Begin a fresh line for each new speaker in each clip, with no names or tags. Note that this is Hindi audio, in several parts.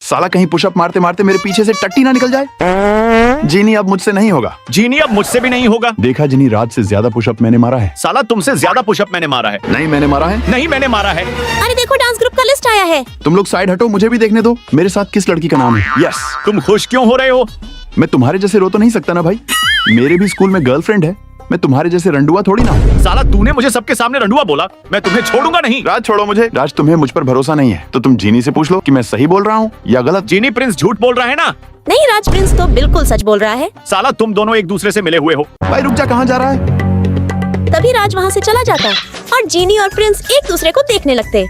साला कहीं पुशअप मारते मारते मेरे पीछे से टट्टी ना निकल जाए। जीनी अब मुझसे नहीं होगा।
जीनी अब मुझसे भी नहीं होगा।
देखा जीनी, राज से ज्यादा पुशअप मैंने मारा है।
साला तुमसे ज्यादा पुशअप मैंने मारा है।
नहीं मैंने मारा है।
नहीं मैंने मारा है।
अरे देखो डांस ग्रुप का लिस्ट आया है।
तुम लोग साइड हटो, मुझे भी देखने दो मेरे साथ किस लड़की का नाम है। यस।
तुम खुश क्यों हो रहे हो?
मैं तुम्हारे जैसे रो तो नहीं सकता ना भाई, मेरे भी स्कूल में गर्लफ्रेंड है। मैं तुम्हारे जैसे रंडुआ थोड़ी ना हूँ।
साला तूने मुझे सबके सामने रंडुआ बोला, मैं तुम्हें छोड़ूंगा नहीं।
राज छोड़ो मुझे। राज तुम्हें मुझ पर भरोसा नहीं है तो तुम जीनी से पूछ लो कि मैं सही बोल रहा हूँ या गलत।
जीनी प्रिंस झूठ बोल रहा है ना?
नहीं राज, प्रिंस तो बिल्कुल सच बोल रहा है।
साला तुम दोनों एक दूसरे से मिले हुए हो।
भाई रुक जा, कहाँ जा रहा है?
तभी राज वहाँ से चला जाता और जीनी और प्रिंस एक दूसरे को देखने लगते।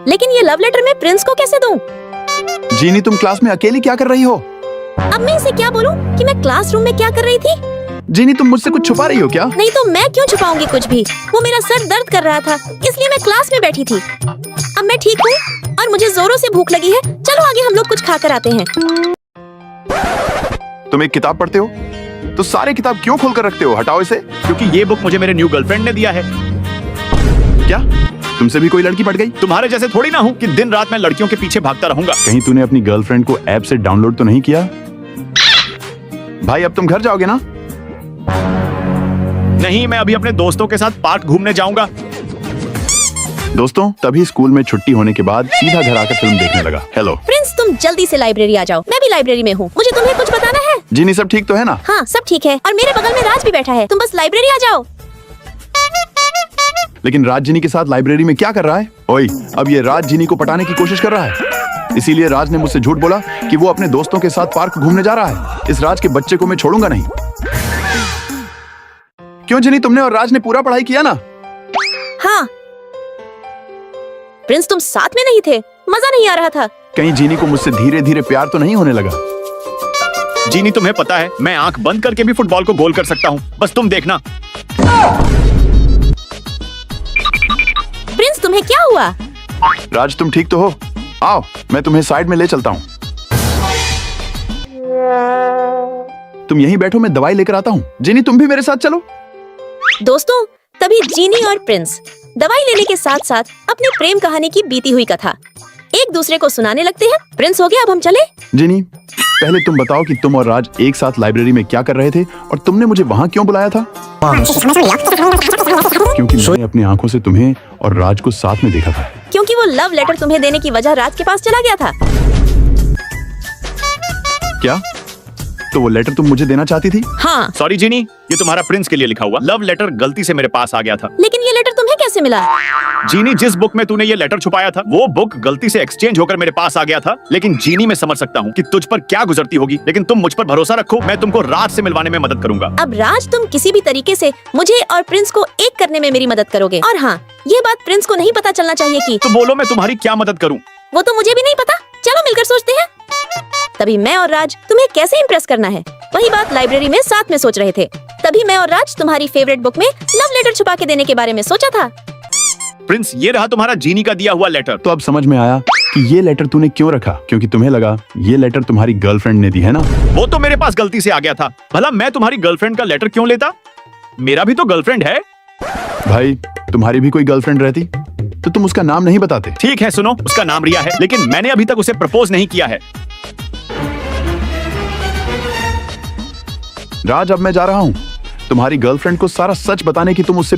लेकिन ये लव लेटर मैं प्रिंस को कैसे दूं?
जीनी तुम क्लास में अकेली क्या कर रही हो?
अब मैं इसे क्या बोलूं कि मैं क्लासरूम में क्या कर रही थी?
जीनी तुम मुझसे कुछ छुपा रही हो क्या?
नहीं तो मैं क्यों छुपाऊंगी कुछ भी। वो मेरा सर दर्द कर रहा था इसलिए मैं क्लास में बैठी थी। अब मैं ठीक हूँ और मुझे जोरों से भूख लगी है। चलो आगे हम लोग कुछ खाकर आते हैं।
तुम एक किताब पढ़ते हो तो सारे किताब क्यों खोल कर रखते हो? हटाओ इसे।
क्योंकि ये बुक मुझे मेरे न्यू गर्लफ्रेंड ने दिया है।
क्या तुमसे भी कोई लड़की पट गई?
तुम्हारे जैसे थोड़ी ना हूँ कि दिन रात मैं लड़कियों के पीछे भागता रहूंगा।
कहीं तूने अपनी गर्लफ्रेंड को ऐप से डाउनलोड तो नहीं किया? भाई अब तुम घर जाओगे ना?
नहीं, मैं अभी अपने दोस्तों के साथ पार्क घूमने जाऊंगा।
दोस्तों तभी स्कूल में छुट्टी होने के बाद सीधा घर आकर फिल्म देखने लगा। हेलो
प्रिंस, तुम जल्दी से लाइब्रेरी आ जाओ। मैं भी लाइब्रेरी में हूँ। मुझे तुम्हें कुछ बताना है।
जीनी सब ठीक तो है ना?
हाँ सब ठीक है और मेरे बगल में राज भी बैठा है। तुम बस लाइब्रेरी आ जाओ।
लेकिन राज जीनी के साथ लाइब्रेरी में क्या कर रहा है? ओए, अब ये राज जीनी को पटाने की कोशिश कर रहा है। इसीलिए राज ने मुझसे झूठ बोला कि वो अपने दोस्तों के साथ पार्क घूमने जा रहा है। इस राज के बच्चे को मैं छोड़ूंगा नहीं। क्यों जीनी, तुमने और राज ने पूरा पढ़ाई किया ना?
हाँ प्रिंस, तुम साथ में नहीं थे, मजा नहीं आ रहा था।
कहीं जीनी को मुझसे धीरे धीरे प्यार तो नहीं होने लगा?
जीनी तुम्हें पता है मैं आंख बंद करके भी फुटबॉल को गोल कर सकता हूँ, बस तुम देखना।
प्रिंस तुम्हें क्या हुआ?
राज तुम ठीक तो हो? आओ मैं तुम्हें साइड में ले चलता हूँ। तुम यहीं बैठो, मैं दवाई लेकर आता हूँ। जीनी तुम भी मेरे साथ चलो।
दोस्तों तभी जीनी और प्रिंस दवाई लेने के साथ साथ अपनी प्रेम कहानी की बीती हुई कथा एक दूसरे को सुनाने लगते हैं। प्रिंस हो गया, अब हम चले।
जीनी पहले तुम बताओ कि तुम और राज एक साथ लाइब्रेरी में क्या कर रहे थे और तुमने मुझे वहाँ क्यों बुलाया था? क्योंकि मैंने अपनी आंखों से तुम्हें और राज को साथ में देखा था।
क्योंकि वो लव लेटर तुम्हें देने की वजह राज के पास चला गया था।
क्या? तो वो लेटर तुम मुझे देना चाहती थी?
हाँ।
सॉरी जीनी, ये तुम्हारा प्रिंस के लिए लिखा हुआ लव लेटर गलती से मेरे पास आ गया था।
लेकिन ये लेटर तुम्हें कैसे मिला?
जीनी, जिस बुक में तूने ये लेटर छुपाया था वो बुक गलती से एक्सचेंज होकर मेरे पास आ गया था। लेकिन जीनी, मैं समझ सकता हूँ कि तुझ पर क्या गुजरती होगी, लेकिन तुम मुझ पर भरोसा रखो, मैं तुमको राज से मिलवाने में मदद करूंगा।
अब राज, तुम किसी भी तरीके से मुझे और प्रिंस को एक करने में मेरी मदद करोगे। और हाँ, ये बात प्रिंस को नहीं पता चलना चाहिए कि
तो बोलो मैं तुम्हारी क्या मदद करूँ?
वो तो मुझे भी नहीं पता। चलो मिलकर सोचते हैं। तभी मैं और राज तुम्हें कैसे इम्प्रेस करना है वही बात लाइब्रेरी में साथ में सोच रहे थे। तभी मैं और राज तुम्हारी फेवरेट बुक में लव लेटर छुपा के देने के बारे में सोचा था।
प्रिंस, ये रहा तुम्हारा जीनी का दिया हुआ लेटर।
तो अब समझ में आया कि ये लेटर तूने क्यों रखा, क्योंकि तुम्हें लगा ये लेटर तुम्हारी गर्लफ्रेंड ने दी है ना?
वो तो मेरे पास गलती से आ गया था। भला मैं तुम्हारी गर्लफ्रेंड का लेटर क्यों लेता? मेरा भी तो गर्लफ्रेंड है।
भाई तुम्हारी भी कोई गर्लफ्रेंड रहती तो तुम उसका नाम नहीं बताते।
ठीक है सुनो, उसका नाम रिया है, लेकिन मैंने अभी तक उसे प्रपोज नहीं किया है।
राज अब मैं जा रहा हूँ तुम्हारी गर्लफ्रेंड को सारा सच बताने की। तुम उससे